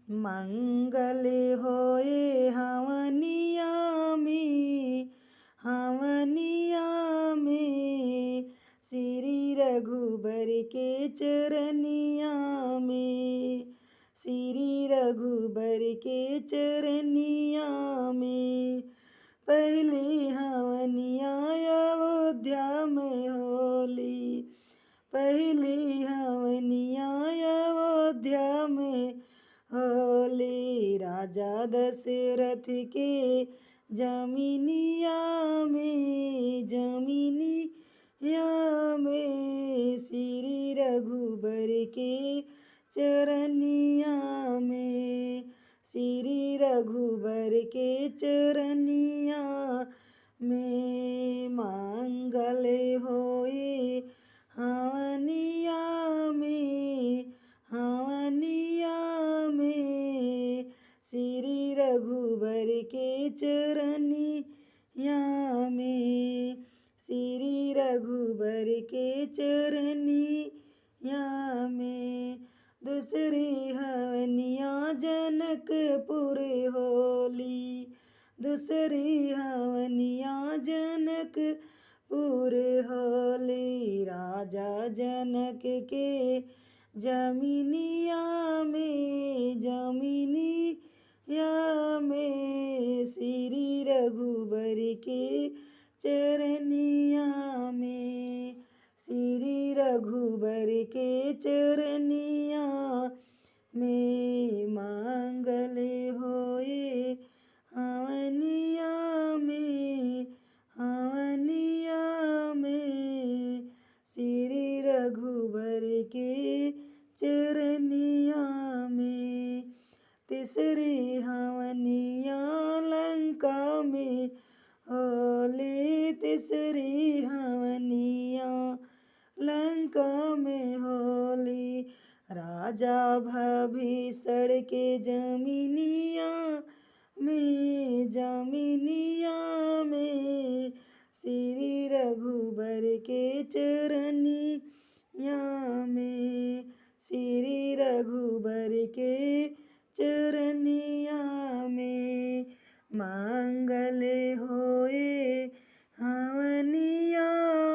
मंगल होए हवनिया में श्री रघुबर के चरनिया में, श्री रघुबर के चरनिया में। पहली हवनिया अयोध्या में होली, पहली हवनिया अयोध्या में होली। राजा दशरथ के जमीनिया में, जमीनिया में श्री रघुबर के चरनिया में, श्री रघुबर के चरनिया में। मंगल होए हवनिया में, हवनिया में श्री रघुबर के चरनिया में, श्री रघुबर के चरनिया में। दूसरी हवनिया जनकपुर होली, दूसरी हवनिया जनकपुर होली। राजा जनक के जमीनिया में, जमीनिया में श्री रघुबर के चरनिया में, श्री रघुबर के चरनिया में। मंगल होए हवनिया में, हवनिया में श्री रघुबर के चरनिया में। तीसरी हवनिया लंका में होली, तीसरी हवनिया लंका में होली। राजा भीषण के जमीनिया में, जमीनिया में श्री रघुबर के चरनिया में, श्री रघुबर के चरनिया में। मंगल होए हवनिया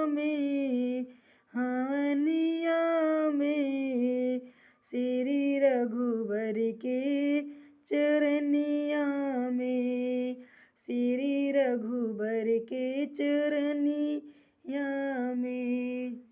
में, हवनिया में श्री रघुबर के चरनिया में, श्री रघुबर के चरनिया में।